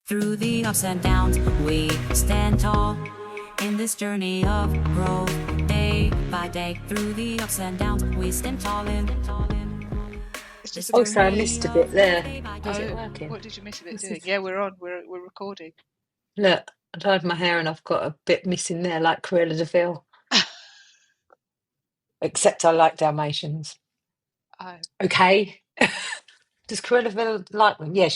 Through the ups and downs, we stand tall in this journey of growth. Day by day, through the ups and downs, we stand tall in. It's just this a Also, I journey missed a of bit there. day by Is day. it Oh, working? what did you miss of it This doing? is- Yeah, we're on. We're recording. Look, I dyed my hair and I've got a bit missing there, like Cruella de Vil. Except I like Dalmatians. Oh, Okay. Does Cruella de Vil like them? Yeah,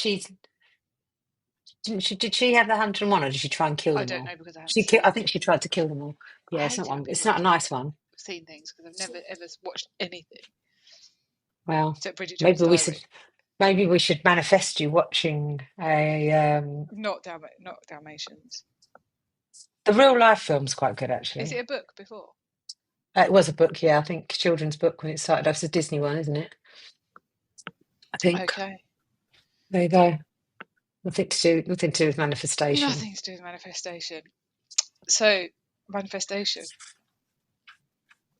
did she have the 101 or did she try and kill I them don't all? know because I haven't seen I it. think she tried to kill them all. I Yeah, it's hate not it when one. It's people not a nice one. have seen things because I've never ever watched anything Well, except Bridget Jones' maybe we Diary. should maybe we should manifest you watching a Not Dalmatians. the real life film's quite good Is it actually. a book before? It was a book, yeah, I think children's book when it started. That's a Disney one, isn't it? I think. Okay. There you go. Nothing to do with manifestation. Nothing to do with manifestation. So, manifestation.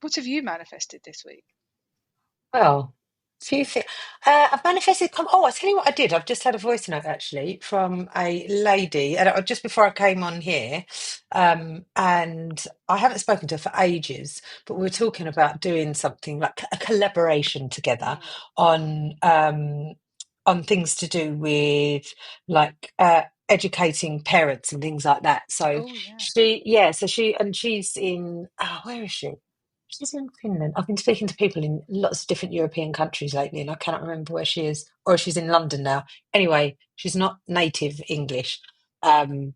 What have you manifested this week? Well, few things. I've manifested. Oh, I tell you what I did. I've just had a voice note actually from a lady, and just before I came on here, and I haven't spoken to her for ages. But we were talking about doing something like a collaboration together Mm. on things to do with like educating parents and things like that. So Oh, yeah. she's in. Oh, where is she? She's in Finland. I've been speaking to people in lots of different European countries lately, and I cannot remember where she is, or she's in London now. Anyway, she's not native English, um,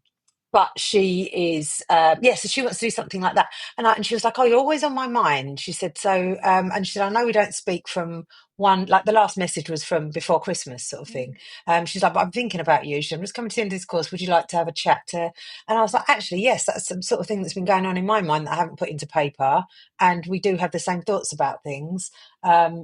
but she is. So she wants to do something like that, and she was like, "Oh, you're always on my mind." She said so, and she said, "I know we don't speak from one. Like the last message was from before Christmas, sort of Mm. thing." She's like, "But I'm thinking about you. She said, I'm just coming to the end of this course. Would you like to have a chat?" And I was like, "Actually, yes, that's some sort of thing that's been going on in my mind that I haven't put into paper." And we do have the same thoughts about things.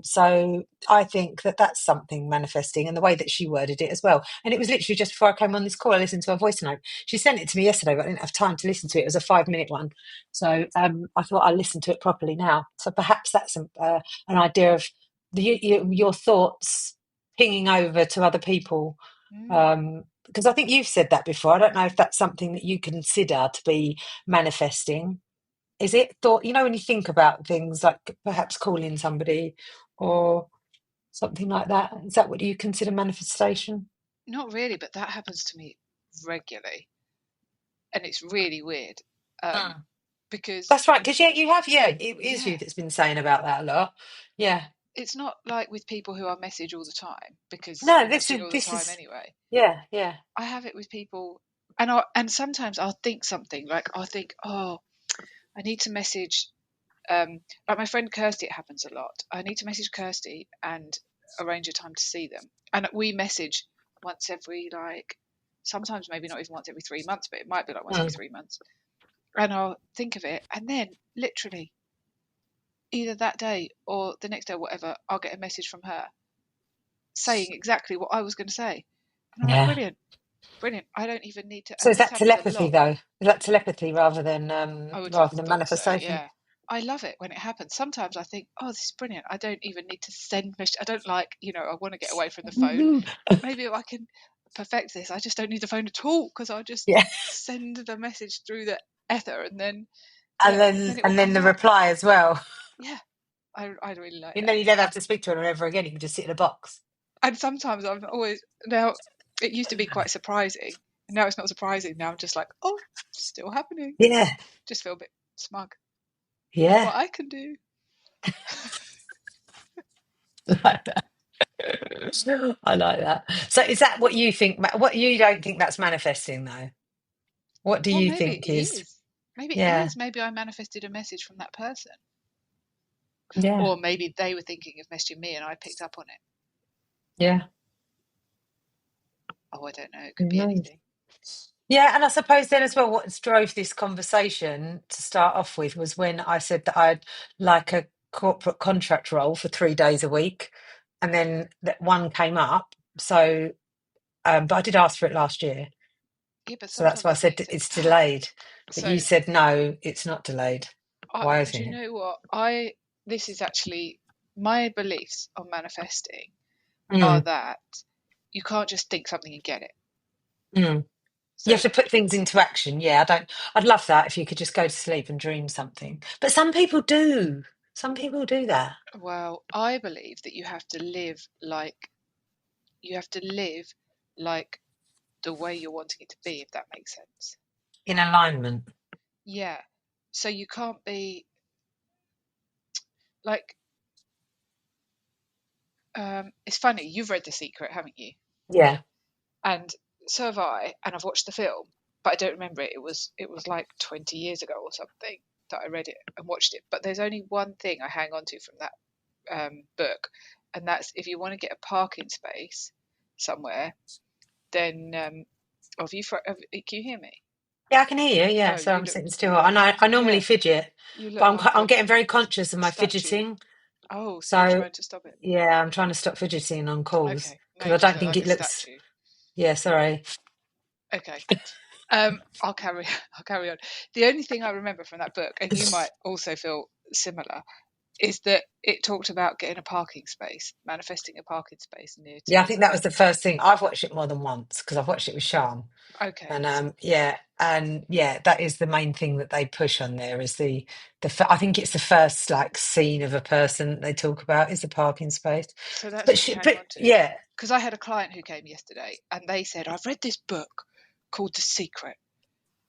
So I think that that's something manifesting, and the way that she worded it as well. And it was literally just before I came on this call, I listened to her voice note. She sent it to me yesterday, but I didn't have time to listen to it. It was a 5-minute one. So I thought I'd listen to it properly now. So perhaps that's an idea of your thoughts pinging over to other people. Mm. Because I think you've said that before. I don't know if that's something that you consider to be manifesting. Is it thought, when you think about things like perhaps calling somebody or something like that? Is that what you consider manifestation? Not really, but that happens to me regularly, and it's really weird. Um, because That's right, because it is yeah, you that's been saying about that a lot. Yeah. it's not like with people who I message all the time because No, we're messaging all the this time is anyway. yeah. I have it with people, and sometimes I'll think something like I'll think, oh, I need to message. Like my friend Kirsty, it happens a lot. I need to message Kirsty and arrange a time to see them, and we message once every sometimes maybe not even once every 3 months, but it might be like once every Mm. 3 months. And I'll think of it, and then literally either that day or the next day or whatever, I'll get a message from her saying exactly what I was going to say. And I'm like, Yeah. brilliant, brilliant. I don't even need to, So and is this that happens a telepathy lot. though? Is that telepathy I would have rather than thought so, manifestation? yeah. I love it when it happens. Sometimes I think, oh, this is brilliant. I don't even need to send messages. I don't like, I want to get away from the phone. Maybe if I can perfect this, I just don't need the phone at all because I'll just Yeah. send the message through the ether and then, And yeah, then then it will and then come the out. reply as well. Yeah, I really like And that. then you never have to speak to her ever again. You can just sit in a box. And sometimes I'm always now. It used to be quite surprising, and now it's not surprising. Now I'm just like, oh, still happening. Yeah. Just feel a bit smug. Look Yeah. what I can do. Like that. I like that. So is that what you think? What you don't think that's manifesting though? What do Well, you maybe think it is? is. Maybe it Yeah. is. Maybe I manifested a message from that person, Yeah. or maybe they were thinking of messaging me and I picked up on it. Yeah. Oh, I don't know. It could be Nice. anything. Yeah, and I suppose then as well, what drove this conversation to start off with was when I said that I'd like a corporate contract role for 3 days a week, and then that one came up. So, but I did ask for it last year, Yeah, but so that's sometimes why I I think said it's delayed. But you so. said no, it's not delayed. Why Do isn't you it? know what? This is actually my beliefs on manifesting are Mm, that you can't just think something and get it. mm. You So have to put things into action. Yeah, I'd love that if you could just go to sleep and dream something. But some people do. Some people do that well, I believe that you have to live like the way you're wanting it to be, if that makes sense. in alignment. Yeah. So you can't be like, it's funny, you've read The Secret, haven't you? Yeah. And so have I, and I've watched the film, but I don't remember it. It was like 20 years ago or something that I read it and watched it. But there's only one thing I hang on to from that book, and that's if you want to get a parking space somewhere, then can you hear me? Yeah, I can hear you. Yeah, Oh, so you I'm look, sitting still. And I normally yeah, fidget, you but look like I'm a getting very conscious of my statue. fidgeting. Oh, so you're So trying to stop it? yeah, I'm trying to stop fidgeting on calls Okay, because I making you don't look think like it a looks. statue. Yeah, sorry. Okay. I'll carry I'll carry on. The only thing I remember from that book, and you might also feel similar, is that it talked about getting a parking space, manifesting a parking space near Yeah, I to think that somewhere. was the first thing. I've watched it more than once because I've watched it with Sean. Okay, And yeah, that is the main thing that they push on there is I think it's the first like scene of a person that they talk about is the parking space. so that's But what you hang but on to. yeah, Because I had a client who came yesterday, and they said, "I've read this book called The Secret,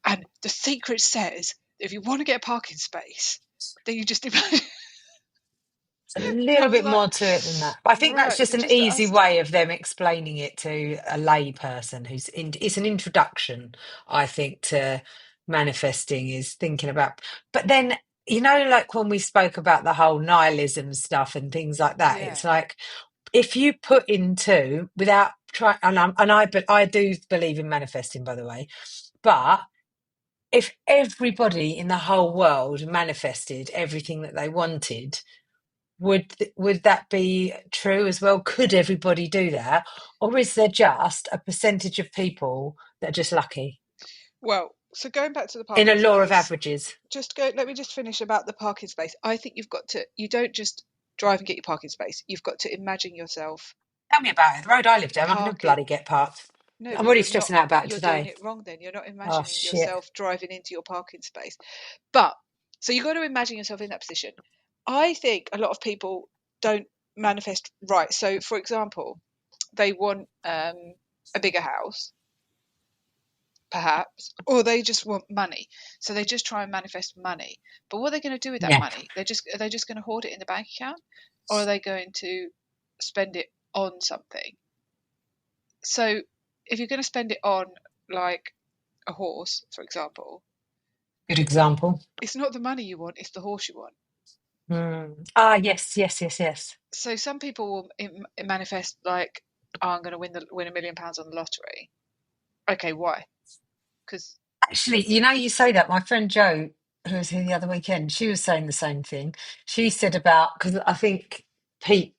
and The Secret says that if you want to get a parking space, then you just imagine." a I little was bit like, more to it than that. But I think that's "Right, just you're an just easy us." way of them explaining it to a lay person it's an introduction, I think, to manifesting is thinking about. But then, like when we spoke about the whole nihilism stuff and things like that, Yeah. it's like if you put into without trying, but I do believe in manifesting, by the way, but if everybody in the whole world manifested everything that they wanted, would that be true as well? Could everybody do that, or is there just a percentage of people that are just lucky Well, so going back to the in a parking law of space, averages? let me just finish about the parking space. I think you don't just drive and get your parking space. You've got to imagine yourself Tell me about it. The road I live down, I can never parking. bloody get parked. No, I'm but already stressing out about it you're doing today. it wrong then. You're not Oh imagining shit! yourself driving into your parking space. But so you've got to imagine yourself in that position. I think a lot of people don't manifest right. So for example, they want a bigger house perhaps, or they just want money. So they just try and manifest money. But what are they going to do with that Yeah, money? Are they just going to hoard it in the bank account, or are they going to spend it on something? So if you're going to spend it on like a horse, for example, good example. it's not the money you want; it's the horse you want. Ah, yes, yes, yes, yes. So some people will manifest like, oh, I'm going to win £1 million on the lottery. Okay, why? Because Actually, you say that. My friend Jo, who was here the other weekend, she was saying the same thing. She said about because I think Pete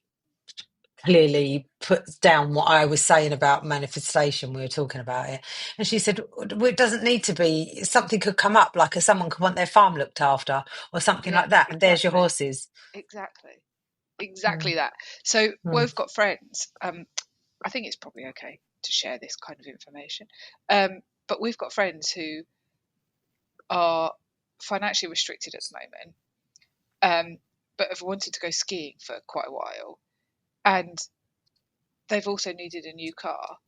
clearly puts down what I was saying about manifestation. We were talking about it, and she said, "Well, it doesn't need to be. Something could come up, like someone could want their farm looked after, or something yeah, like that, and there's your exactly, horses." exactly, Mm, exactly that. So mm. we've got friends. I think it's probably okay to share this kind of information. But we've got friends who are financially restricted at the moment, but have wanted to go skiing for quite a while, and they've also needed a new car.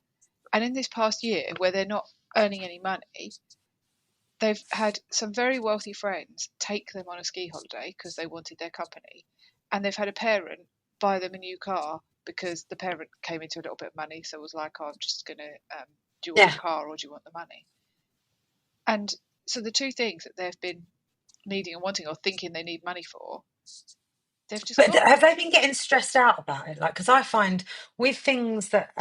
And in this past year, where they're not earning any money, they've had some very wealthy friends take them on a ski holiday because they wanted their company, and they've had a parent buy them a new car because the parent came into a little bit of money, so was like, oh, I'm just gonna, do you want the Yeah, car or do you want the money? And so the two things that they've been needing and wanting or thinking they need money for, they've just but got. have they been getting stressed out about it? Like, because I find with things that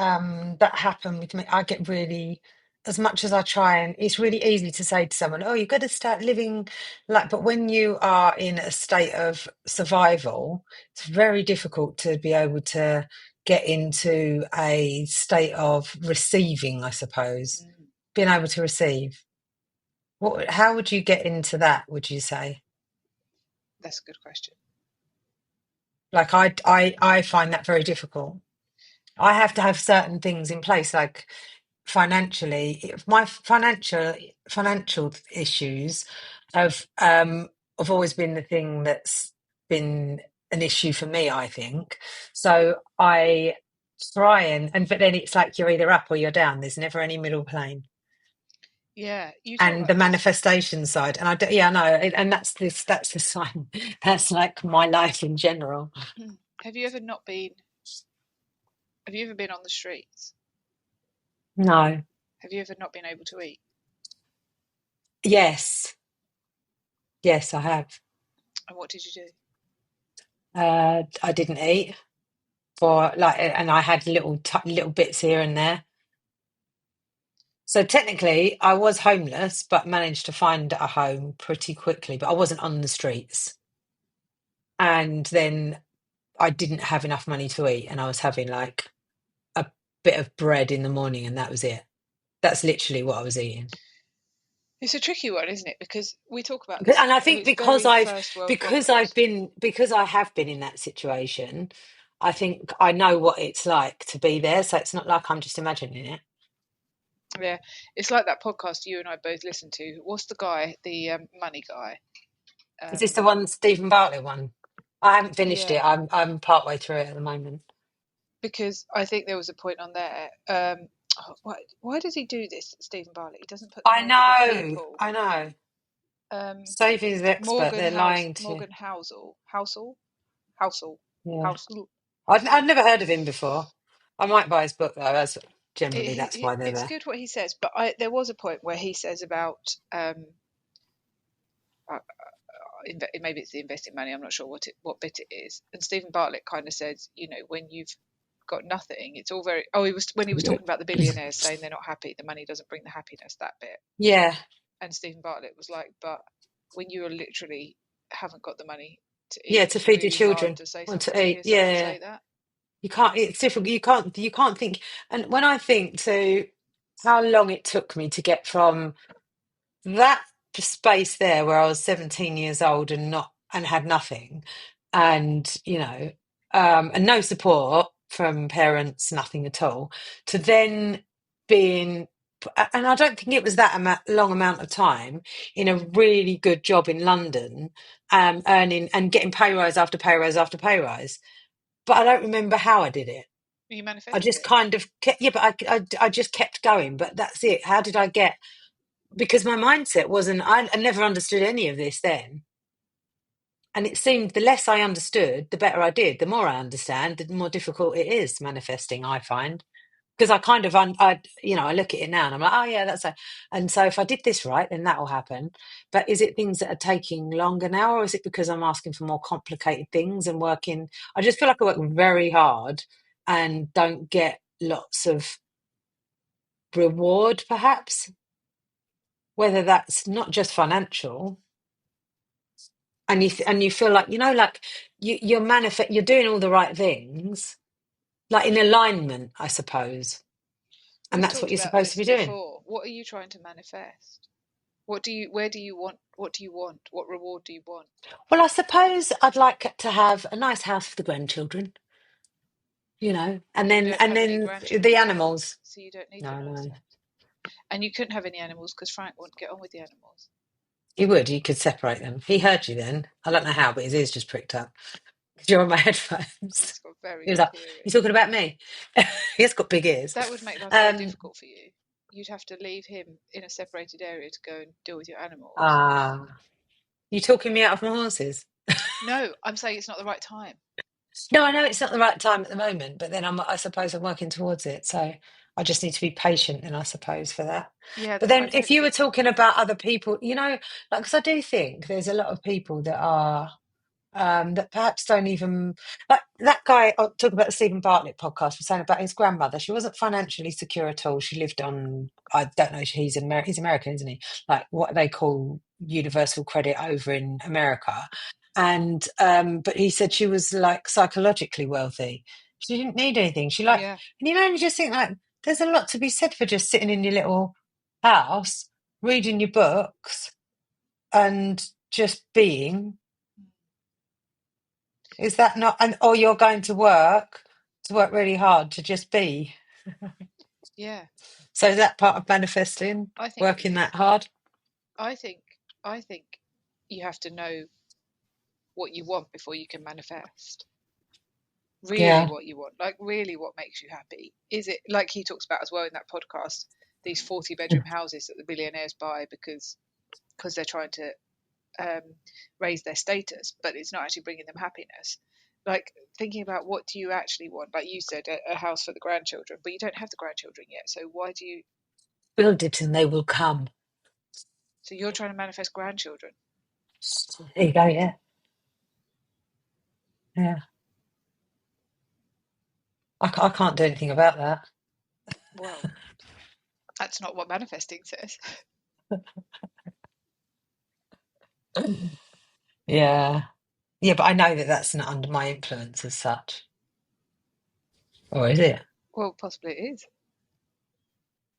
happen with me, I get really, as much as I try, and it's really easy to say to someone, "Oh, you've got to start living like." But when you are in a state of survival, it's very difficult to be able to get into a state of receiving, I suppose, Mm, being able to receive. How would you get into that? Would you say? that's a good question. Like I find that very difficult. I have to have certain things in place. Like financially. My financial issues have always been the thing that's been an issue for me, I think. So I try and but then it's like you're either up or you're down. There's never any middle plane. Yeah, you talk And the about this. manifestation side, and I do, yeah, no, and that's the sign. That's like my life in general. Have you ever not been? Have you ever been on the streets? No. Have you ever not been able to eat? Yes. Yes, I have. And what did you do? I didn't eat for like, and I had little bits here and there. So technically, I was homeless, but managed to find a home pretty quickly. But I wasn't on the streets, and then I didn't have enough money to eat, and I was having like a bit of bread in the morning, and that was it. That's literally what I was eating. It's a tricky one, isn't it? Because we talk about this And I in think its very first world podcast. because I have been in that situation, I think I know what it's like to be there. So it's not like I'm just imagining it. Yeah, it's like that podcast you and I both listened to. What's the guy, the money guy? Is Um, this the one Stephen Bartlett one? I haven't finished yeah, it. I'm part way through it at the moment. because I think there was a point on there. Why does he do this, Stephen Bartlett? He doesn't put the names of the people. I know. Um, Saving is expert. They're lying to. Morgan Housel, Yeah, Housel. I'd never heard of him before. I might buy his book though. As generally, that's why they're It's there. good what he says, but there was a point where he says about uh, maybe it's the investing money. I'm not sure what bit it is. And Stephen Bartlett kind of says, when you've got nothing, it's all very. Oh, he was when he was talking about the billionaires saying they're not happy, the money doesn't bring the happiness. That bit. Yeah, And Stephen Bartlett was like, but when you are literally haven't got the money to yeah, eat, to it's feed your really hard children, to say want something to to eat. hear someone Yeah, say that. you can't. It's difficult. You can't think. And when I think to how long it took me to get from that space there where I was 17 years old and had nothing, and and no support from parents, nothing at all, to then being, and I don't think it was that long amount of time in a really good job in London, earning and getting pay rise after pay rise after pay rise. But I don't remember how I did it. You I manifested just it. kind of kept, yeah, but I just kept going. But that's it. How did I get? Because my mindset wasn't, I never understood any of this then. And it seemed the less I understood, the better I did. The more I understand, the more difficult it is manifesting, I find. Because I kind of, I look at it now and I'm like, oh yeah, that's a. And so if I did this right, then that will happen. But is it things that are taking longer now, or is it because I'm asking for more complicated things and working? I just feel like I work very hard and don't get lots of reward, perhaps. Whether that's not just financial, and you feel like like you're doing all the right things, like in alignment, I suppose, and We've that's what talked you're about supposed to this be doing. before. What are you trying to manifest? Where do you want? What do you want? What reward do you want? Well, I suppose I'd like to have a nice house for the grandchildren, and You then don't have any the grandchildren, animals. so you don't need the No, nice no, house. And you couldn't have any animals because Frank wouldn't get on with the animals. you could separate them. He heard you then. I don't know how, but his ears just pricked up because you're on my headphones. He's got very He was good like, "You hearing. talking about me?" He has got big ears. That would make life very Um, difficult for you. You'd have to leave him in a separated area to go and deal with your animals. ah, you talking me out of my horses? No, I'm saying it's not the right time. No, I know it's not the right time at the moment, but then I suppose I'm working towards it. So I just need to be patient, and I suppose for that. Yeah, But I then if don't you were think. talking about other people, like, because I do think there's a lot of people that are that perhaps don't even like that guy. I'll talk about the Stephen Bartlett podcast was saying about his grandmother. She wasn't financially secure at all. She lived on, I don't know, he's American, isn't he? Like what they call universal credit over in America. And but he said she was like psychologically wealthy. She didn't need anything. Yeah, And you just think like there's a lot to be said for just sitting in your little house, reading your books and just being. Is that not, and or you're going to work really hard to just be? yeah. So is that part of manifesting, I think it working is. that hard? I think I think you have to know what you want before you can manifest. Really Yeah. what you want, like really what makes you happy. Is it like he talks about as well in that podcast, these 40-bedroom houses that the billionaires buy because they're trying to um, raise their status, but it's not actually bringing them happiness. Like thinking about what do you actually want? Like you said, a house for the grandchildren, but you don't have the grandchildren yet. So why do you? Build it and they will come. So you're trying to manifest grandchildren. There you go, yeah. Yeah. I can't do anything about that. Well, that's not what manifesting says. Yeah. Yeah, but I know that that's not under my influence as such. Or is it? Well, possibly it is.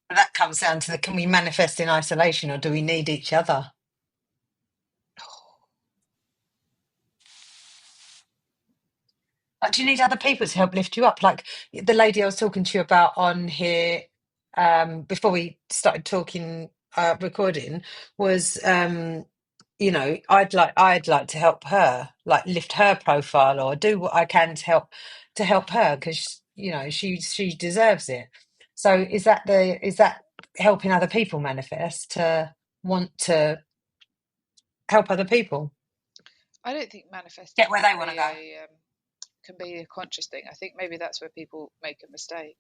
But that comes down to can we manifest in isolation or do we need each other? Like, do you need other people to help lift you up? Like the lady I was talking to you about on here before we started talking, recording, was I'd like to help her, like lift her profile or do what I can to help her because she deserves it. So is that helping other people manifest to want to help other people I don't think manifesting get where they want to go? can be a conscious thing. I think maybe that's where people make a mistake.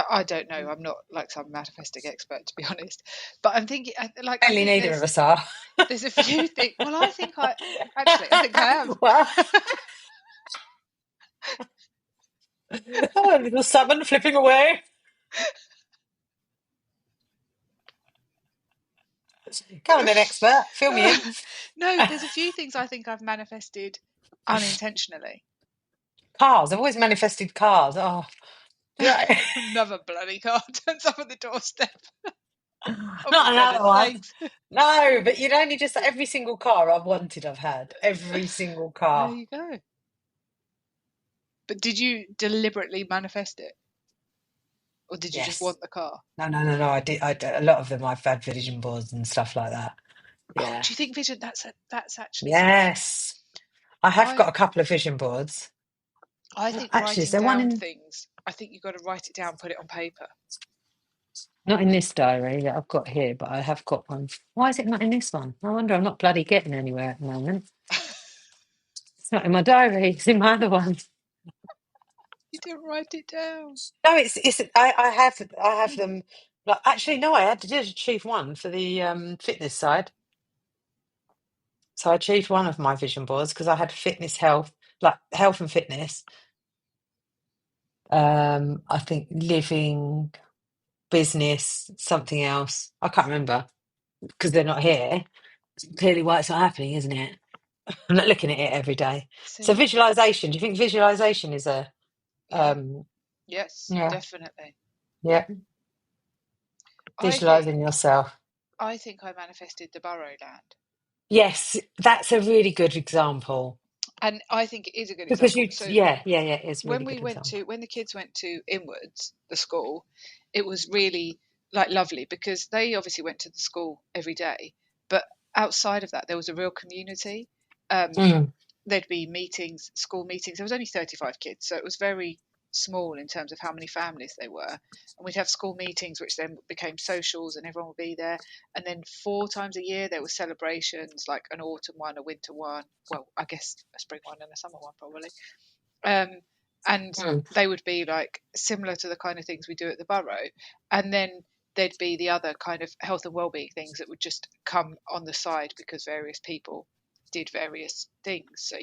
I don't know. I'm not like some manifesting expert, to be honest. But I'm thinking, like, I Apparently think neither of us are. there's a few things. Well, I think I think I am. Well, oh, a little salmon flipping away. Come on then, expert. Fill me in. No, there's a few things I think I've manifested unintentionally. Cars. I've always manifested cars. Oh, yeah. Another bloody car turns up at the doorstep. Oh, for Not another goodness one. sakes. No, but you'd only just every single car I've wanted, I've had. Every single There car. you go. But did you deliberately manifest it? Or did you just Yes. want the car? No. I did. A lot of them I've had vision boards and stuff like that. Oh, Yeah. do you think vision? That's actually something. Yes. I have I got a couple of vision boards. I think Actually, is writing there one down in? things. I think you've got to write it down, put it on paper. Not in this diary that I've got here, but I have got one. Why is it not in this one? I wonder. I'm not bloody getting anywhere at the moment. It's not in my diary. It's in my other one. You didn't write it down. No, it's. I have them. Like, actually, no, I did achieve one for the fitness side. So I achieved one of my vision boards because I had fitness, health, like health and fitness. I think living, business, something else. I can't remember because they're not here. Clearly, why it's not happening, isn't it? I'm not looking at it every day. So See? visualization. Do you think visualization is a Yeah. um? Yes, Yeah, definitely. yeah. I think Visualizing yourself. I manifested the borough land. Yes, that's a really good example And I think it is a good because example. So yeah, it's a really when good example. when the kids went to Inwards, the school, it was really like lovely because they obviously went to the school every day, but outside of that there was a real community. Um, Mm, there'd be meetings, school meetings. There was only 35 kids, so it was very small in terms of how many families there were. And we'd have school meetings, which then became socials, and everyone would be there. And then 4 times a year there were celebrations, like an autumn one, a winter one. Well, I guess a spring one and a summer one probably. Um, and mm, they would be like similar to the kind of things we do at the borough. And then there'd be the other kind of health and wellbeing things that would just come on the side because various people did various things. So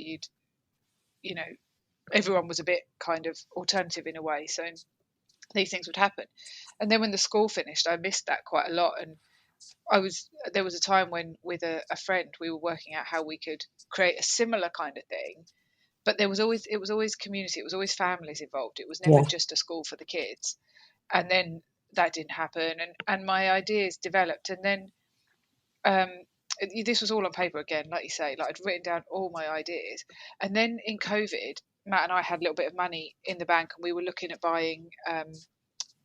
you know, everyone was a bit kind of alternative in a way. So these things would happen. And then when the school finished, I missed that quite a lot. And there was a time when with a friend, we were working out how we could create a similar kind of thing. But it was always community, it was always families involved. It was never yeah, just a school for the kids. And then that didn't happen. And my ideas developed. And then um, this was all on paper again, like you say, like I'd written down all my ideas. And then in COVID, Matt and I had a little bit of money in the bank, and we were looking at buying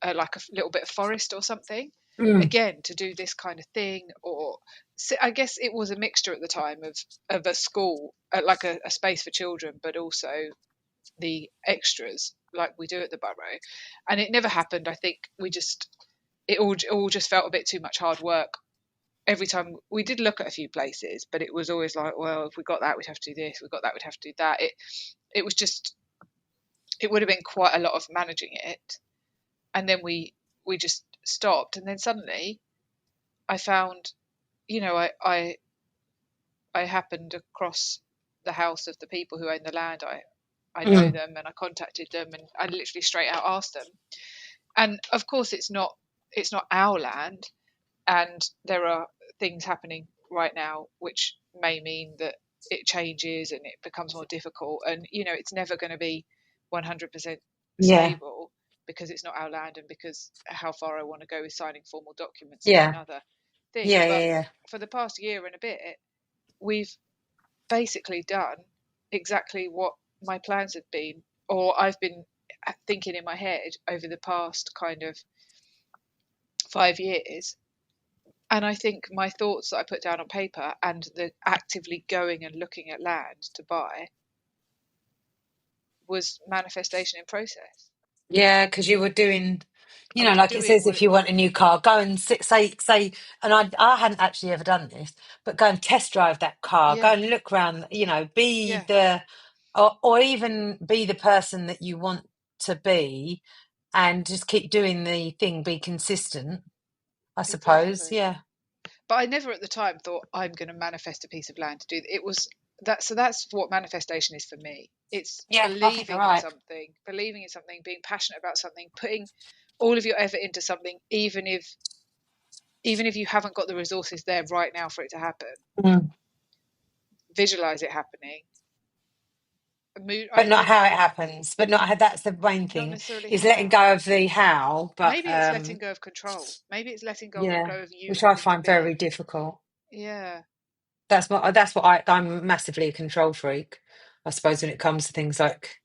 like a little bit of forest or something, again to do this kind of thing. Or so I guess it was a mixture at the time of a school, like a space for children, but also the extras like we do at the borough. And it never happened. I think it all just felt a bit too much hard work. Every time we did look at a few places, but it was always like, well, if we got that, we'd have to do this. We got that, we'd have to do that. It was just, it would have been quite a lot of managing it. And then we just stopped. And then suddenly I found, I happened across the house of the people who own the land. I know them, and I contacted them, and I literally straight out asked them. And of course it's not our land, and there are things happening right now which may mean that it changes and it becomes more difficult, and it's never going to be 100% stable, because it's not our land, and because how far I want to go with signing formal documents is another thing. But for the past year and a bit, we've basically done exactly what my plans had been, or I've been thinking in my head over the past kind of 5 years. And I think my thoughts that I put down on paper, and the actively going and looking at land to buy, was manifestation in process. Yeah, because you were doing, I was like it doing says, what if it you was. want a new car, go and say, and I hadn't actually ever done this, but go and test drive that car, go Yeah, and look around, be yeah, or even be the person that you want to be, and just keep doing the thing, be consistent, I suppose. exactly. Yeah. But I never at the time thought I'm going to manifest a piece of land to do it. Was that, so that's what manifestation is for me. It's Yeah, I think you're right. believing in something, being passionate about something, putting all of your effort into something, even if you haven't got the resources there right now for it to happen. Visualize it happening. But not how it happens, but not how, that's the main Not thing, necessarily is letting how. go of the how, but Maybe it's letting go of control. Maybe it's letting go yeah, of you which I having to find very be. difficult. Yeah. That's what I'm massively a control freak, I suppose, when it comes to things like,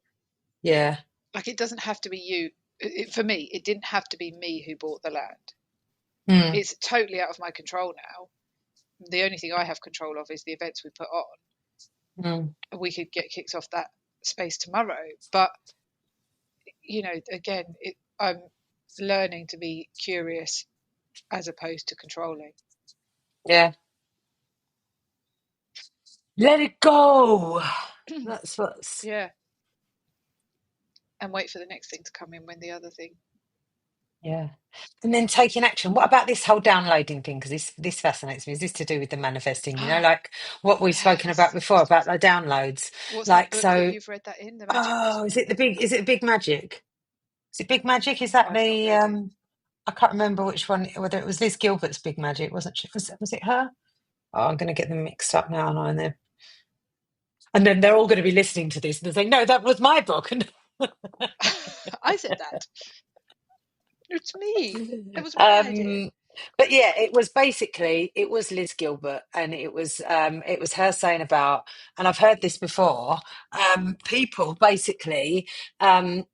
yeah. Like, it doesn't have to be you. For me, it didn't have to be me who bought the land. Mm. It's totally out of my control now. The only thing I have control of is the events we put on. We could get kicked off that space tomorrow, but again, I'm learning to be curious as opposed to controlling. Yeah. Let it go. That's what's. Yeah. And wait for the next thing to come in when the other thing. Yeah. And then taking action. What about this whole downloading thing? Because this fascinates me. Is this to do with the manifesting? Like what we've spoken about Yes. before about the downloads? What's that Like, book that so, you've read that in? The Magic oh, Whisperer? is it Big Magic? Is it Big Magic? Is that I've not the read it. I can't remember which one, whether it was Liz Gilbert's Big Magic, wasn't she? Was it her? Oh, I'm going to get them mixed up now, aren't I? And then they're all going to be listening to this and they're saying, no, that was my book. I said that. It's me. That was my idea. But yeah, it was Liz Gilbert, and it was her saying about, and I've heard this before, people basically,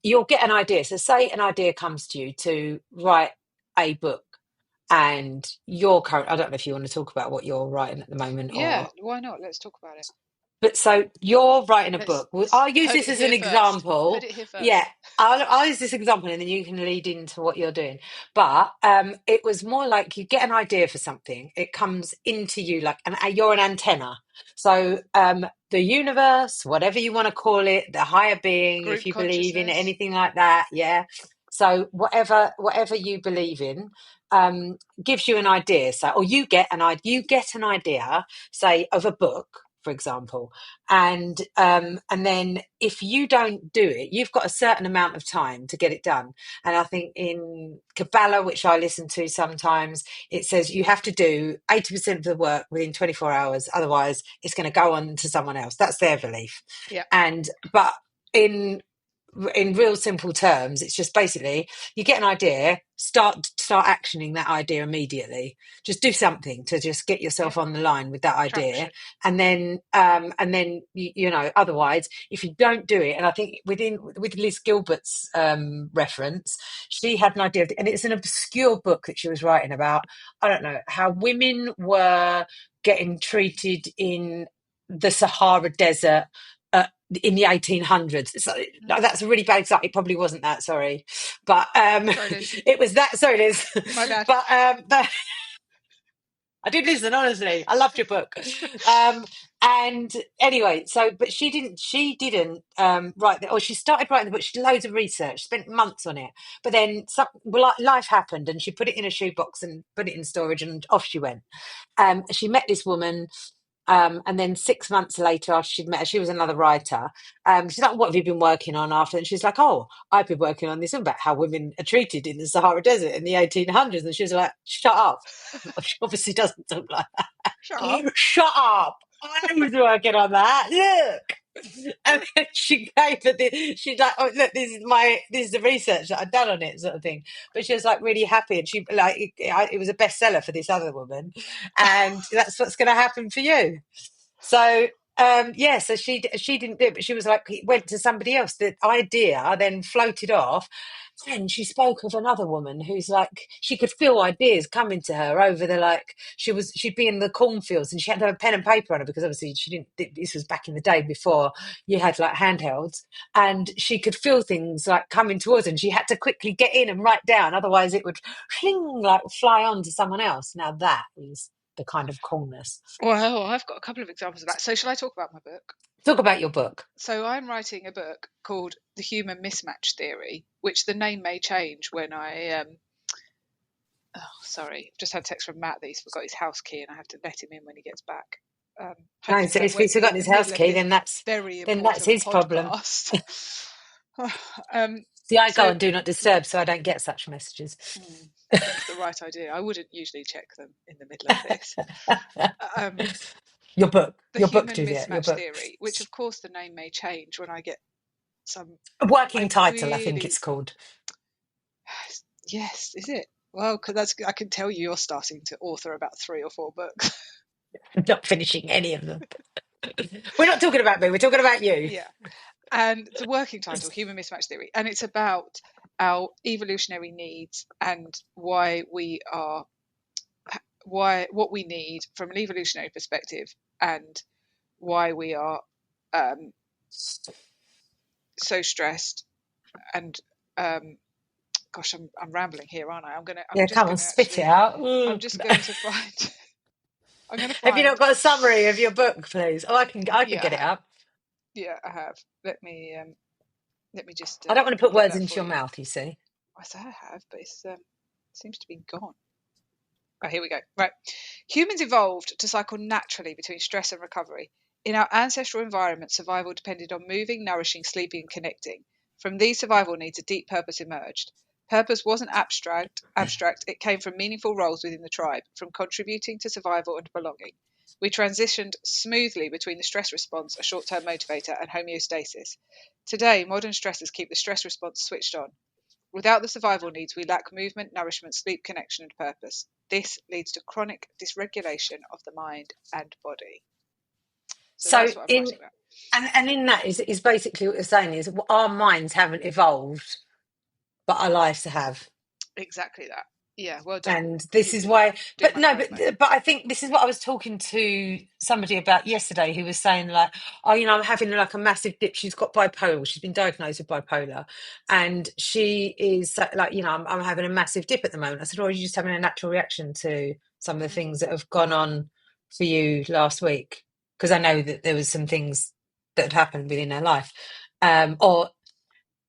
you'll get an idea. So say an idea comes to you to write a book, and you're current. I don't know if you want to talk about what you're writing at the moment, Yeah, or. why not? Let's talk about it. But so you're writing a Let's book. I'll use heard this it as an here first. Heard example. it here Yeah, first. I'll use this example, and then you can lead into what you're doing. But it was more like you get an idea for something. It comes into you like you're an antenna. So the universe, whatever you want to call it, the higher being, if Group you believe in consciousness. anything like that, yeah. So whatever you believe in, gives you an idea. So, or you get an idea, say, of a book, for example, and then if you don't do it, you've got a certain amount of time to get it done. And I think in Kabbalah, which I listen to sometimes, it says you have to do 80% of the work within 24 hours, otherwise it's going to go on to someone else. That's their belief. Yeah. But in real simple terms, it's just basically you get an idea, start start actioning that idea immediately. Just do something to just get yourself on the line with that idea. Traction. And then you know, otherwise, if you don't do it, and I think with Liz Gilbert's reference, she had an idea of, and it's an obscure book that she was writing about, I don't know, how women were getting treated in the Sahara Desert in the 1800s. So, no, that's a really bad example. It probably wasn't that, sorry. But Sorry, Liz. it was that, sorry, Liz. My bad. But I did listen, honestly. I loved your book. And anyway, so, but she didn't write the, or she started writing the book. She did loads of research, spent months on it. But then life happened and she put it in a shoebox and put it in storage and off she went. She met this woman. And then 6 months later, after she'd met her, she was another writer. She's like, "What have you been working on after?" And she's like, "Oh, I've been working on this about how women are treated in the Sahara Desert in the 1800s." And she was like, "Shut up." She obviously doesn't talk like that. Shut up. Shut up. I was working on that. Look. And then she gave it. She's like, "Oh, look, this is the research that I've done on it," sort of thing. But she was like really happy, and she like it was a bestseller for this other woman, and that's what's going to happen for you. So yeah, so she didn't do it, but she was like, it went to somebody else. The idea then floated off. Then she spoke of another woman who's like, she could feel ideas coming to her over the, like, she'd be in the cornfields and she had to have a pen and paper on her because obviously she didn't, this was back in the day before you had like handhelds, and she could feel things like coming towards her and she had to quickly get in and write down, otherwise it would like fly on to someone else. Now that is the kind of coolness. Well, I've got a couple of examples of that. So shall I talk about my book? Talk about your book. So I'm writing a book called The Human Mismatch Theory, which the name may change when I oh, sorry, I've just had a text from Matt that he's forgot his house key and I have to let him in when he gets back. No, so if he's forgotten his house key, then that's his problem. See, I go on Do Not Disturb, so I don't get such messages. That's the right idea. I wouldn't usually check them in the middle of this. Your book. The Human Mismatch Theory, which of course the name may change when I get some... A working title, I think it's called. Yes, is it? Well, because I can tell you're starting to author about 3 or 4 books. I'm not finishing any of them. We're not talking about me, we're talking about you. Yeah. And the working title, Human Mismatch Theory, and it's about our evolutionary needs and what we need from an evolutionary perspective, and why we are so stressed. And gosh, I'm rambling here, aren't I? Come on, spit it out. I'm just going to find. I'm going to find. Have you not got a summary of your book, please? Oh, I can get it up. Yeah, I have. Let me just. I don't want to put words into your mouth. You see. I say I have, but it seems to be gone. Oh, here we go. Right. Humans evolved to cycle naturally between stress and recovery. In our ancestral environment, survival depended on moving, nourishing, sleeping, and connecting. From these survival needs, a deep purpose emerged. Purpose wasn't abstract. It came from meaningful roles within the tribe, from contributing to survival and belonging. We transitioned smoothly between the stress response, a short-term motivator, and homeostasis. Today, modern stressors keep the stress response switched on. Without the survival needs, we lack movement, nourishment, sleep, connection, and purpose. This leads to chronic dysregulation of the mind and body. So that's what I'm writing about. And in that is basically what you're saying is our minds haven't evolved, but our lives have. Exactly that. Yeah, well done. And this is why, but I think this is what I was talking to somebody about yesterday, who was saying like, oh, I'm having like a massive dip. She's got bipolar. She's been diagnosed with bipolar, and she is like, I'm having a massive dip at the moment. I said, oh, are you just having a natural reaction to some of the things that have gone on for you last week? Because I know that there was some things that had happened within her life, or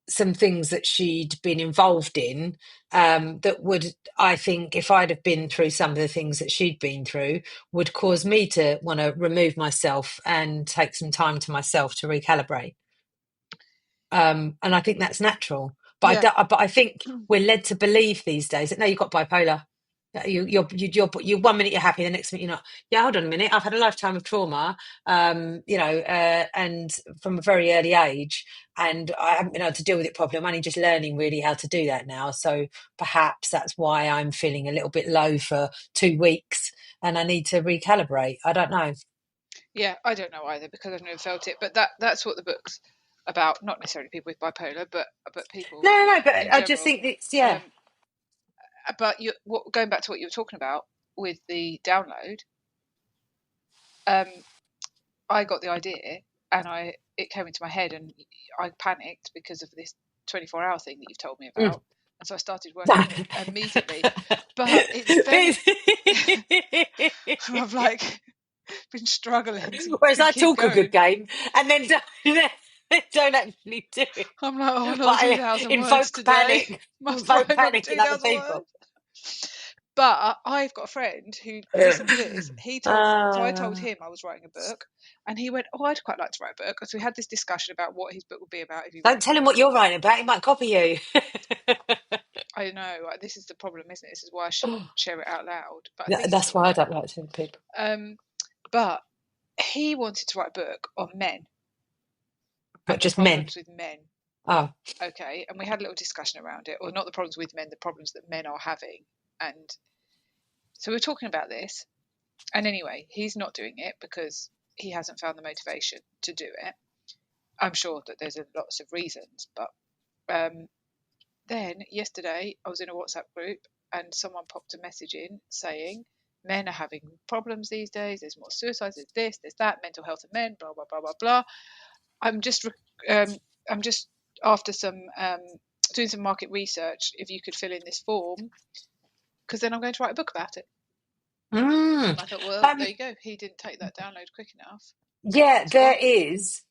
some things that she'd been involved in, that would, I think, if I'd have been through some of the things that she'd been through, would cause me to want to remove myself and take some time to myself to recalibrate. And I think that's natural. But I think we're led to believe these days that, no, you've got bipolar. You're 1 minute you're happy, the next minute you're not. Yeah, hold on a minute. I've had a lifetime of trauma, and from a very early age, and I haven't been able to deal with it properly. I'm only just learning really how to do that now. So perhaps that's why I'm feeling a little bit low for 2 weeks, and I need to recalibrate. I don't know. Yeah, I don't know either because I've never felt it. But that's what the book's about. Not necessarily people with bipolar, but people No, but in I just general. think it's yeah. But going back to what you were talking about with the download, I got the idea and it came into my head and I panicked because of this 24-hour thing that you've told me about. And so I started working on it immediately. But it's very I've like been struggling Whereas to I keep talk a good going. game and then don't actually do it. I'm like, oh, But another I 2,000 words invoke today. panic, Must invoke write another panic in other 2,000 people. words. But I've got a friend who, listen to this, so I told him I was writing a book, and he went, oh, I'd quite like to write a book. So we had this discussion about what his book would be about if he Don't wrote tell him one. what you're writing about. He might copy you. I know, this is the problem, isn't it? This is why I shouldn't share it out loud. But I think it's That's not why I right. don't like to people. But he wanted to write a book on men. Not And the just men. problems with men. Oh. Okay. And we had a little discussion around it, or not the problems with men, the problems that men are having. And so we were talking about this. And anyway, he's not doing it because he hasn't found the motivation to do it. I'm sure that there's lots of reasons, but then yesterday I was in a WhatsApp group and someone popped a message in saying men are having problems these days. There's more suicides. There's this. There's that. Mental health of men. Blah blah blah blah blah. I'm just after some doing some market research. If you could fill in this form, because then I'm going to write a book about it. And I thought, well, there you go. He didn't take that download quick enough. Yeah, there's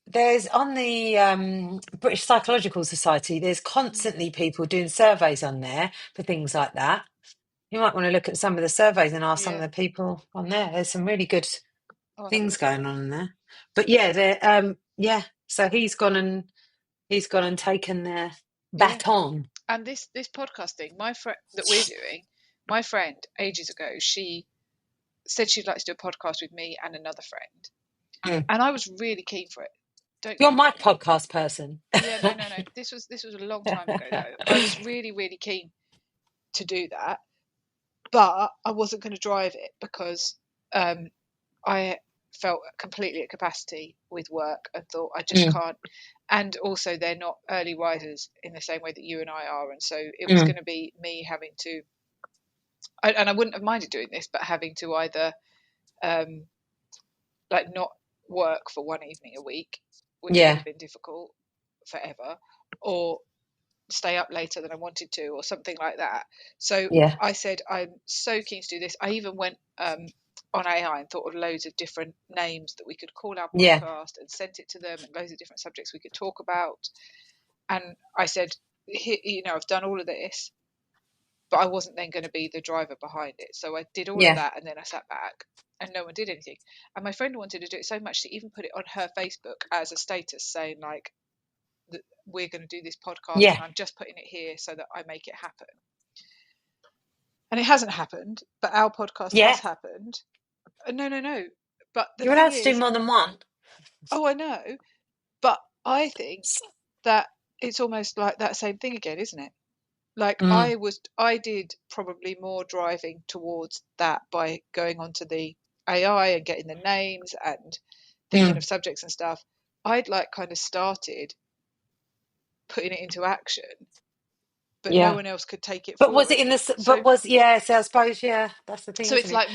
on the British Psychological Society, there's constantly people doing surveys on there for things like that. You might want to look at some of the surveys and ask some of the people on there. There's some really good things going on in there. But yeah, so he's gone and taken the baton. And this podcast thing, my friend that we're doing, my friend ages ago, she said she'd like to do a podcast with me and another friend. And I was really keen for it. You're my podcast person. Yeah, no. This was a long time ago though. I was really, really keen to do that, but I wasn't going to drive it because I felt completely at capacity with work and thought I just can't. And also they're not early risers in the same way that you and I are, and so it was going to be me having to, and I wouldn't have minded doing this, but having to either like not work for one evening a week, which would have been difficult forever, or stay up later than I wanted to, or something like that. So I said, I'm so keen to do this. I even went on AI and thought of loads of different names that we could call our podcast and sent it to them, and loads of different subjects we could talk about. And I said, I've done all of this, but I wasn't then going to be the driver behind it. So I did all of that, and then I sat back and no one did anything. And my friend wanted to do it so much to even put it on her Facebook as a status saying like, we're going to do this podcast and I'm just putting it here so that I make it happen. And it hasn't happened, but our podcast has happened. No. But the You're thing allowed to do more than one. Oh, I know. But I think that it's almost like that same thing again, isn't it? Like I did probably more driving towards that by going onto the AI and getting the names and thinking of subjects and stuff. I'd like kind of started putting it into action, but no one else could take it forward. Was it in this? So I suppose that's the thing. So it's like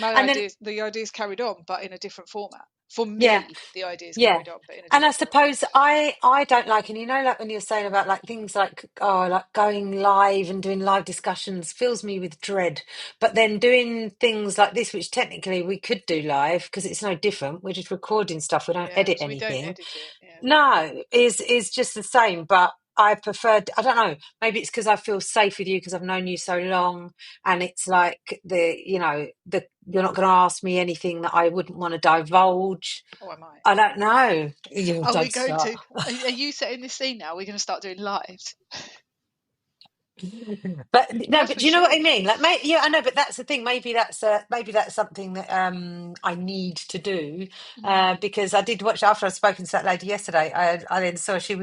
the ideas carried on, but in a different format. For me, the ideas carried on, but in a different and I suppose I don't like, and like when you're saying about like things like like going live and doing live discussions fills me with dread. But then doing things like this, which technically we could do live because it's no different. We're just recording stuff. We don't edit anything. We don't edit it. No, is just the same. But I preferred. I don't know. Maybe it's because I feel safe with you because I've known you so long, and it's like you're not going to ask me anything that I wouldn't want to divulge. Oh, I might. I don't know. Are we going to? Are you setting this scene now? We're going to start doing lives. But no, That's but for do you know what I sure. mean? Like, yeah, I know, but that's the thing. Maybe that's something that I need to do Mm, because I did watch after I'd spoken to that lady yesterday. I then saw she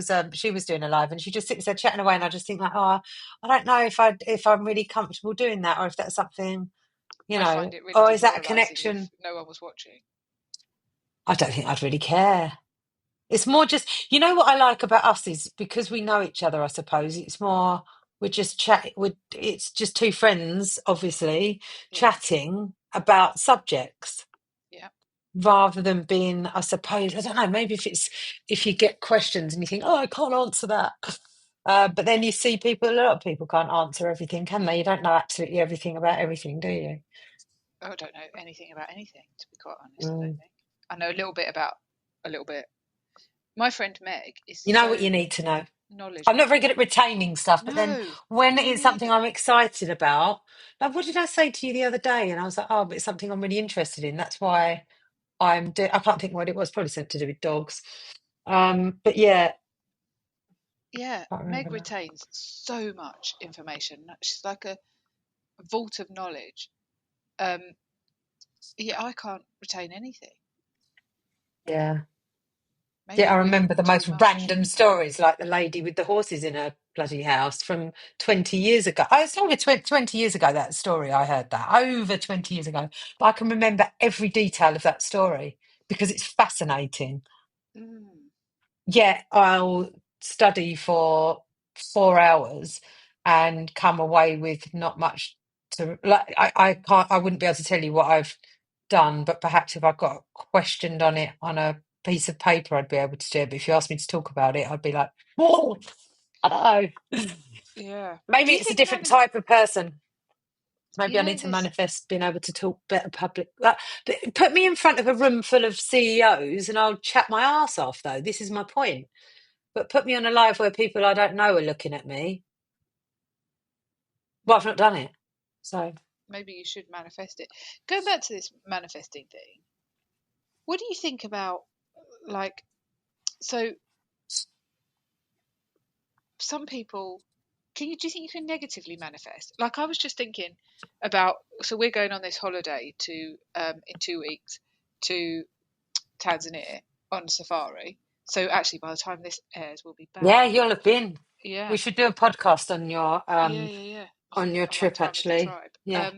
was doing a live and she just sits there chatting away, and I just think like, oh, I don't know if I'm really comfortable doing that or if that's something, you I'd know, find it really or is that a demoralising connection? if no one was watching. I don't think I'd really care. It's more just, you know, what I like about us is because we know each other, I suppose. It's more, we're just it's just two friends, obviously, Yeah, chatting about subjects yeah. rather than being, I suppose, I don't know, maybe if you get questions and you think, oh, I can't answer that. But then you see people, a lot of people can't answer everything, can they? You don't know absolutely everything about everything, do you? Oh, I don't know anything about anything, to be quite honest. I don't Mm. think I know a little bit about a little bit. My friend Meg is You know what so you need to know. I'm not knowledgeable. very good at retaining stuff, but then No, when it me is something neither. I'm excited about, like what did I say to you the other day? And I was like, oh, but it's something I'm really interested in. That's why I can't think what it was, probably something to do with dogs. But yeah, Yeah, can't Meg remember now. retains so much information. She's like a vault of knowledge. Um, yeah, I can't retain anything. Yeah. Yeah, Maybe I we're remember the too most much. random stories, like the lady with the horses in her bloody house from 20 years ago. I it's over 20 years ago, that story. I heard that over 20 years ago. But I can remember every detail of that story because it's fascinating. Mm, Yeah, I'll study for 4 hours and come away with not much to like. I wouldn't be able to tell you what I've done, but perhaps if I got questioned on it on a piece of paper, I'd be able to do it. But if you asked me to talk about it, I'd be like, oh, I don't know. yeah. Do Maybe you it's a think different type of person. Maybe you I know need to this? manifest being able to talk better public. But put me in front of a room full of CEOs and I'll chat my ass off, though. This is my point. But put me on a live where people I don't know are looking at me. Well, I've not done it. So, Maybe you should manifest it. Going back to this manifesting thing, what do you think about like so some people do you think you can negatively manifest? Like I was just thinking about so we're going on this holiday to in 2 weeks to Tanzania on safari. So actually by the time this airs we'll be back. yeah, you'll have been. Yeah. We should do a podcast Yeah, yeah, yeah. Oh, on your I'll have trip time with the actually. tribe. Yeah.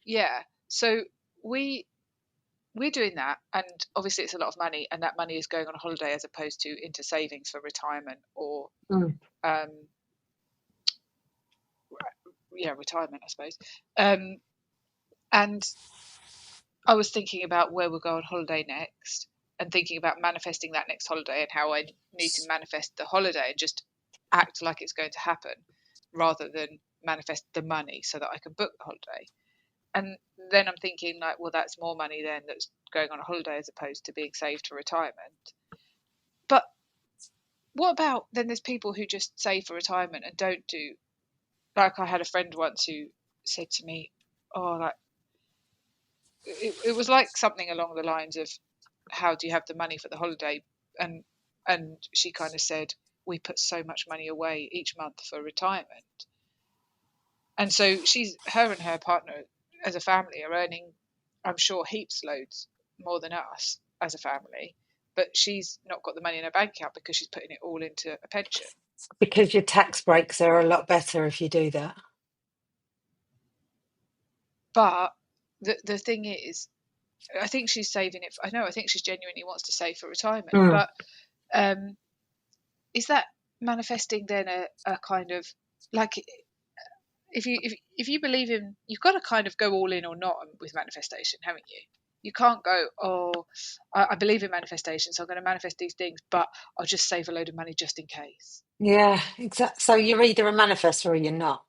Yeah. So we we're doing that and obviously it's a lot of money and that money is going on a holiday as opposed to into savings for retirement or Mm. um yeah, retirement I suppose. Um and I was thinking about where we'll go on holiday next and thinking about manifesting that next holiday and how I need to manifest the holiday and just act like it's going to happen rather than manifest the money so that I can book the holiday. And then I'm thinking like, well, that's more money then that's going on a holiday as opposed to being saved for retirement. But what about then there's people who just save for retirement and don't do like I had a friend once who said to me, oh, like it was like something along the lines of how do you have the money for the holiday and she kind of said we put so much money away each month for retirement and so she's her and her partner as a family are earning I'm sure heaps loads more than us as a family but she's not got the money in her bank account because she's putting it all into a pension Because your tax breaks are a lot better if you do that. but the thing is I think she's saving it I know I think she's genuinely wants to save for retirement Mm. but um is that manifesting then a kind of like if you believe in you've got to kind of go all in or not with manifestation haven't you you can't go oh I believe in manifestation so I'm going to manifest these things but I'll just save a load of money just in case Yeah, exactly. So you're either a manifestor or you're not.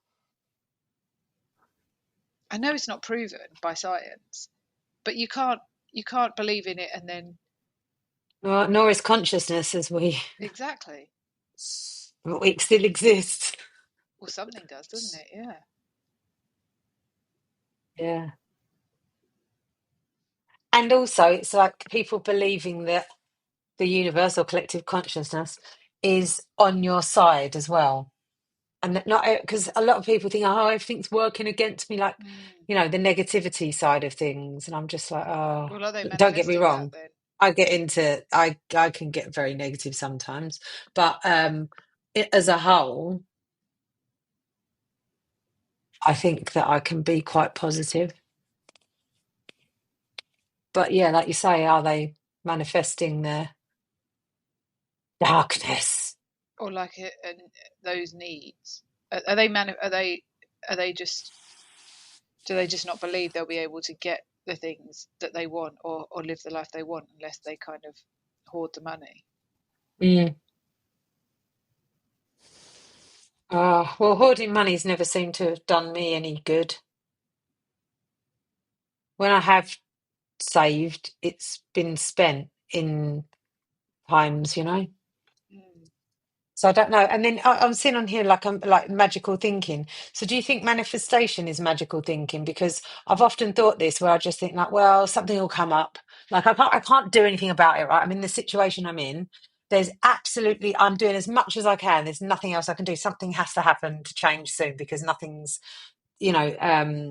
I know it's not proven by science but you can't believe in it and then Nor is consciousness as exactly we still exist. well something does doesn't it yeah Yeah. And also, it's like people believing that the universe or collective consciousness is on your side as well. And that not because a lot of people think, oh, everything's working against me, like, you know, the negativity side of things. And I'm just like, oh, Well, are they don't get me manifesting that wrong. then? I can get very negative sometimes, but as a whole, I think that I can be quite positive. But yeah, like you say, are they manifesting their darkness? Or like and those needs? Are they are they just, do they just not believe they'll be able to get the things that they want, or live the life they want, unless they kind of hoard the money? Mm. Well, hoarding money's never seemed to have done me any good. When I have saved, it's been spent in times, you know. Mm. So I don't know. And then I'm seeing on here like like magical thinking. So do you think manifestation is magical thinking? Because I've often thought this, where I just think like, well, something will come up. Like I can't do anything about it, right? I'm in the situation I'm in. There's absolutely, I'm doing as much as I can. There's nothing else I can do. Something has to happen to change soon because nothing's, you know,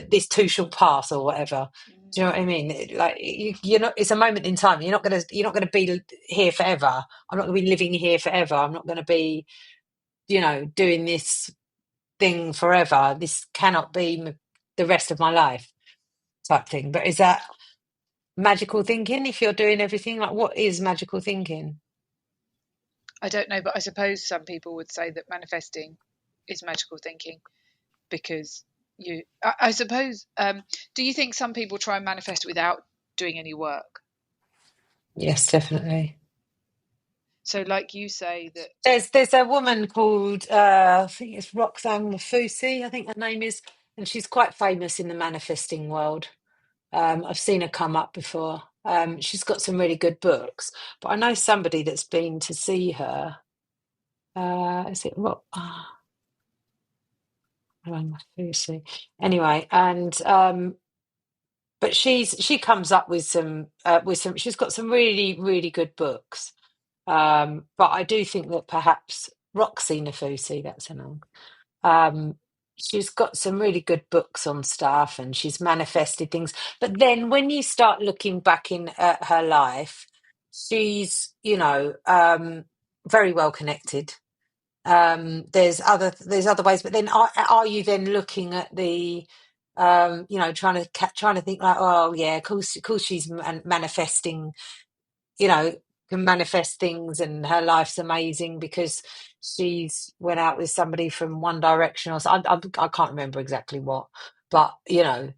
this too shall pass or whatever. Do you know what I mean? Like you're not. It's a moment in time. You're not gonna be here forever. I'm not gonna be living here forever. I'm not gonna be, you know, doing this thing forever. This cannot be the rest of my life, type thing. But is that magical thinking? If you're doing everything, like what is magical thinking? I don't know, but I suppose some people would say that manifesting is magical thinking, because I suppose, do you think some people try and manifest without doing any work? Yes, definitely. So, like you say that, There's a woman called I think it's Roxanne Mafusi, I think her name is, and she's quite famous in the manifesting world. I've seen her come up before. She's got some really good books, but I know somebody that's been to see her. Is it what? Mafusi. Anyway, and but she comes up with some. She's got some really good books. But I do think that perhaps Roxy Nafusi, that's her name. Um, she's got some really good books on stuff and she's manifested things. But then when you start looking back in at her life, she's, you know, very well connected. There's other ways, but then are you then looking at the you know, trying to think like, oh yeah, of course she's manifesting, you know, can manifest things and her life's amazing because she's went out with somebody from One Direction or so. I can't remember exactly what, but you know,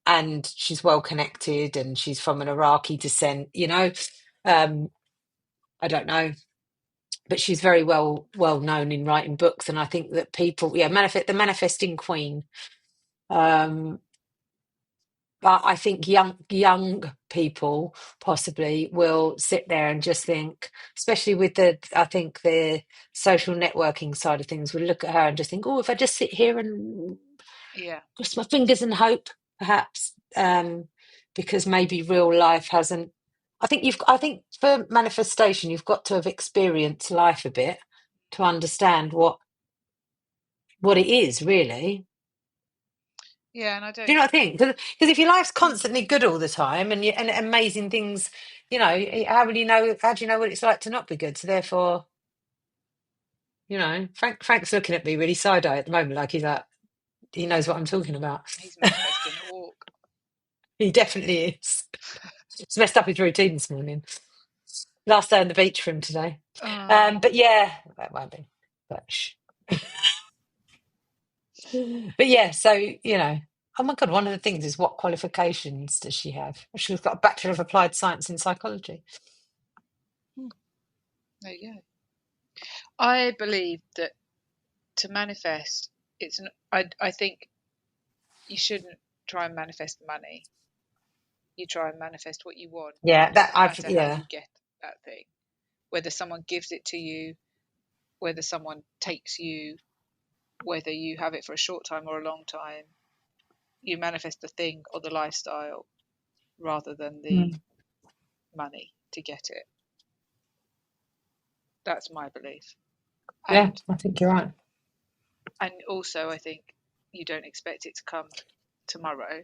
and she's well connected and she's from an Iraqi descent, you know. um I don't know, but she's very well known in writing books, and I think that people, yeah, the manifesting queen. um But I think young people possibly will sit there and just think, especially with I think the social networking side of things, will look at her and just think, oh, if I just sit here and yeah, cross my fingers and hope, perhaps, because maybe real life hasn't. I think for manifestation, you've got to have experienced life a bit to understand what it is really. yeah, and I Do don't. you know what I think? Because if your life's constantly good all the time and amazing things, you know, how will you know? How do you know what it's like to not be good? So therefore, you know, Frank's looking at me really side eye at the moment, like he knows what I'm talking about. He's manifesting a walk. He definitely is. It's messed up his routine this morning. Last day on the beach for him today. Oh, But yeah, that won't be. But shh. But yeah, so you know. Oh my God, one of the things is what qualifications does she have? She's got a Bachelor of Applied Science in Psychology. there you go. I believe that to manifest, I think you shouldn't try and manifest money. You try and manifest what you want, and Yeah, it that doesn't I've matter how yeah. you get that thing. Whether someone gives it to you, whether someone takes you, whether you have it for a short time or a long time, you manifest the thing or the lifestyle rather than the Mm. money to get it. That's my belief. Yeah, And I think you're right. And also, I think you don't expect it to come tomorrow.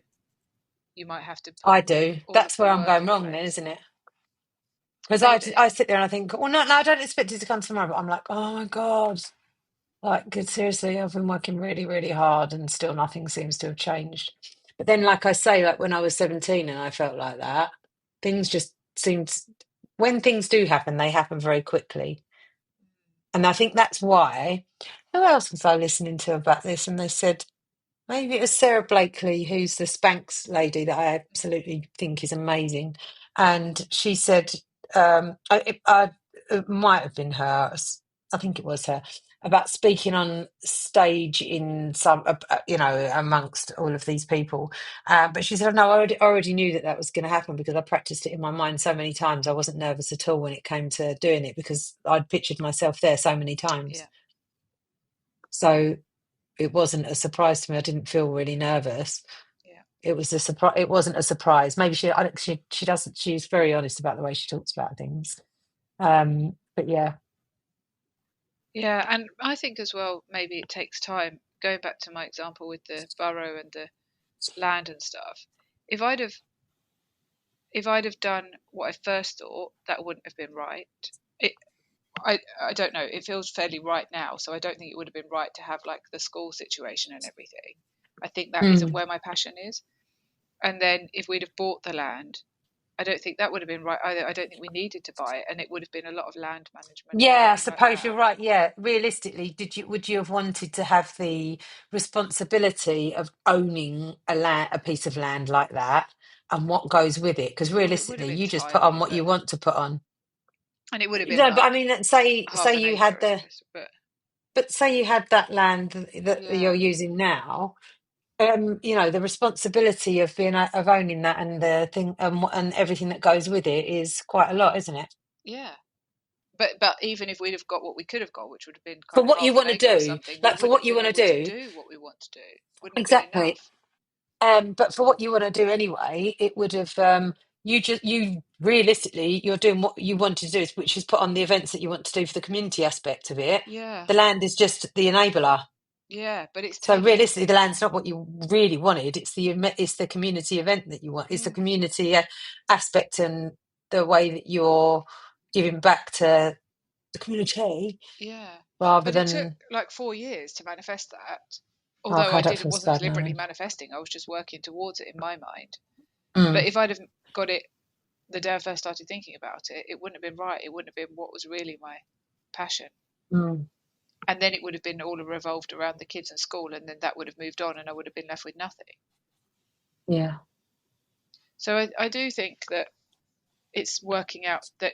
You might have to put I do. all of That's the where I'm work going in wrong then, place. isn't it? Because I Maybe. sit there and I think, well, no, I don't expect it to come tomorrow. But I'm like, oh my God. Like, good, seriously, I've been working really, really hard and still nothing seems to have changed. But then, like I say, like when I was 17 and I felt like that, things just seemed, when things do happen, they happen very quickly. And I think that's why, who else was I listening to about this? And they said, maybe it was Sarah Blakely, who's the Spanx lady that I absolutely think is amazing. And she said, it might have been her, I think it was her, about speaking on stage in some, amongst all of these people. But she said, no, I already knew that that was going to happen because I practiced it in my mind so many times. I wasn't nervous at all when it came to doing it because I'd pictured myself there so many times. Yeah. So it wasn't a surprise to me. I didn't feel really nervous. Yeah. It was a surprise. It wasn't a surprise. Maybe she doesn't. She's very honest about the way she talks about things. But yeah, Yeah. And I think as well, maybe it takes time. Going back to my example with the borough and the land and stuff, if I'd have done what I first thought, that wouldn't have been right. It, I don't know. It feels fairly right now, so I don't think it would have been right to have like the school situation and everything. I think that isn't mm. where my passion is. And then if we'd have bought the land, I don't think that would have been right either. I don't think we needed to buy it, and it would have been a lot of land management and Yeah. I everything like suppose you're that. right. Yeah, realistically, would you have wanted to have the responsibility of owning a piece of land like that, and what goes with it? Because Well, it would have realistically, been you just put on tiny, what you want to put on. and it would have been No, but I like mean, say half an you acre, had I suppose. But but say you had that land that you're yeah, using now. The responsibility of of owning that and the thing and everything that goes with it is quite a lot, isn't it? yeah. But even if we'd have got what we could have got, which would have been For kind of what you half an want to acre or do, something, we like for wouldn't what have you been want to able to do, do what we want to do. Wouldn't have been exactly. enough. But for what you want to do anyway, it would have. You realistically, you're doing what you want to do, which is put on the events that you want to do for the community aspect of it. Yeah, The land is just the enabler. yeah. But it's So taken. realistically, the land's not what you really wanted. It's the community event that you want. It's the Mm, community aspect and the way that you're giving back to the community yeah, rather but it took than like 4 years to manifest that. oh, Although okay, I I don't didn't feel so wasn't bad deliberately now. manifesting, I was just working towards it in my mind. But Mm, if I'd have got it the day I first started thinking about it, it wouldn't have been right. It wouldn't have been what was really my passion. mm, And then it would have been all revolved around the kids and school, and then that would have moved on, and I would have been left with nothing. yeah, So I do think that it's working out that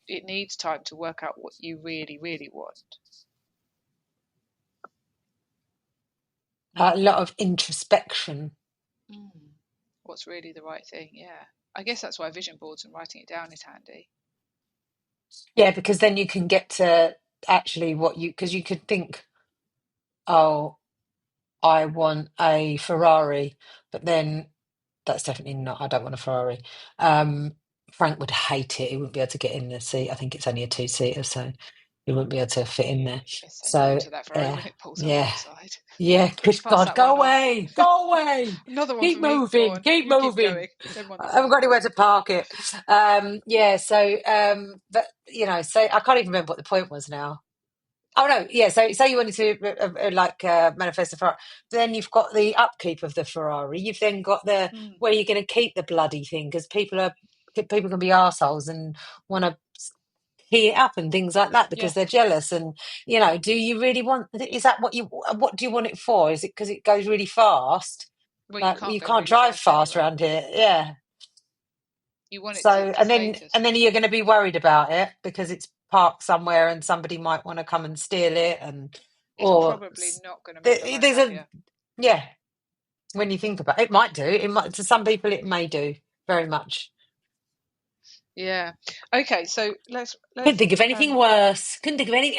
it needs time to work out what you really, really want. a lot of introspection. Mm. What's really the right thing? Yeah. I guess that's why vision boards and writing it down is handy. Yeah, because then you can get to actually because you could think, oh, I want a Ferrari, but then that's definitely not. I don't want a Ferrari. Frank would hate it. He wouldn't be able to get in the seat. I think it's only a two-seater, so he wouldn't be able to fit in there. Best say no So, to that Ferrari yeah, when it pulls up yeah, outside. yeah. Good Pass God, that go one on. away, go away. Another one Keep for me. Go moving, on. keep You keep moving. going. Them ones I are haven't fine. got anywhere to park it. Yeah. So, but so I can't even remember what the point was now. Oh no, yeah. So say you wanted to manifest a Ferrari, then you've got the upkeep of the Ferrari. You've then got the Mm. where you're going to keep the bloody thing because people can be arseholes and want to heat it up and things like that Yeah. because they're jealous. And do you really want? Is that what do you want it for? Is it because it goes really fast? Well, you Like can't you go can't really drive fast fast anyway. around here. Yeah. You want it So to and then status. and then you're going to be worried about it because it's parked somewhere and somebody might want to come and steal it and It's or probably not going to make your life there's a happier. yeah when you think about it, it might do it might to some people it may do very much. Yeah. Okay. So Couldn't let's think of anything worse. Couldn't think of any.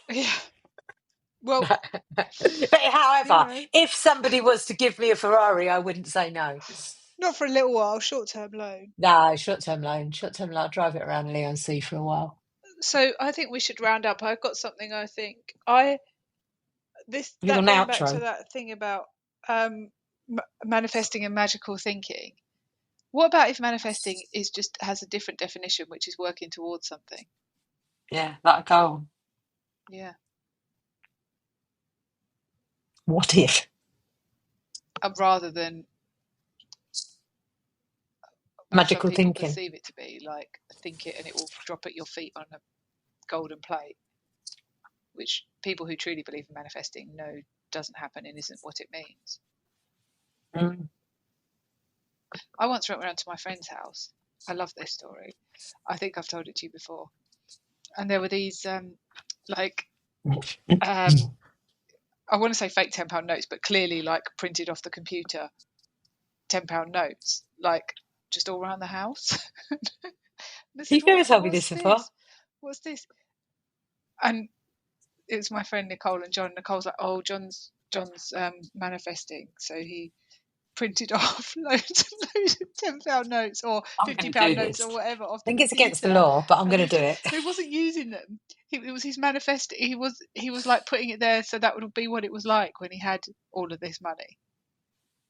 yeah. Well, But you however, know, if somebody was to give me a Ferrari, I wouldn't say no. not for a little while. Short term loan. No, short term loan. I'll drive it around Leon Sea for a while. So I think we should round up. I've got something. I think You're that on going back to outro. that thing about manifesting and magical thinking. What about if manifesting is just has a different definition, which is working towards something? Yeah, like a goal. Yeah. What if? Rather than what some Magical people thinking. perceive it to be, like think it and it will drop at your feet on a golden plate, which people who truly believe in manifesting know doesn't happen and isn't what it means. Mm. I once went around to my friend's house. I love this story. I think I've told it to you before. And there were these like I want to say fake £10 notes, but clearly like printed off the computer £10 notes, like just all around the house. And I said, You've never told me what's this before. this? What's this? And it was my friend Nicole and John. Nicole's like, oh, John's manifesting, so he printed off loads and loads of £10 notes or I'm going to £50 do notes this. or whatever off I the think it's against the computer. law, but I'm And going to do it. he wasn't using them. It was his manifest. He was like putting it there so that would be what it was like when he had all of this money.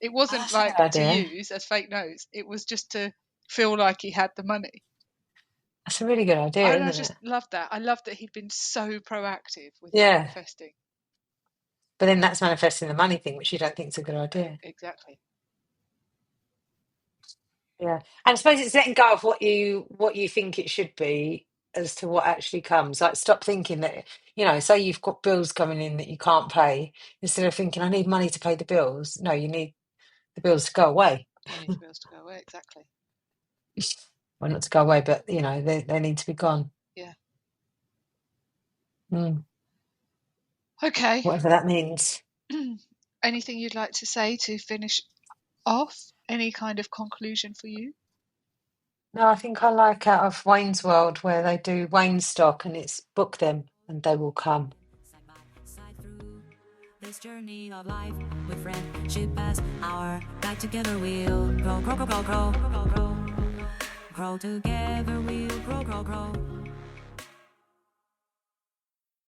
It Oh, wasn't that's a good like to idea. use as fake notes. It was just to feel like he had the money. That's a really good idea, And I isn't just it? loved that. I loved that he'd been so proactive with his Yeah. manifesting. But then that's manifesting the money thing, which you don't think is a good idea. Exactly. Yeah. And I suppose it's letting go of what you think it should be as to what actually comes. Like stop thinking that, say you've got bills coming in that you can't pay, instead of thinking, I need money to pay the bills. No, you need the bills to go away. You need to be able to go away. Exactly. Well, not to go away, but they need to be gone. Yeah. Mm. Okay. Whatever that means. Anything you'd like to say to finish off? Any kind of conclusion for you? No, I think I like out of Wayne's World where they do Wayne stock and it's book them and they will come. Side by side through this journey of life with friendship as our guide. Together we'll grow, grow, grow, grow, grow, grow, grow. Grow together we'll grow, grow, grow.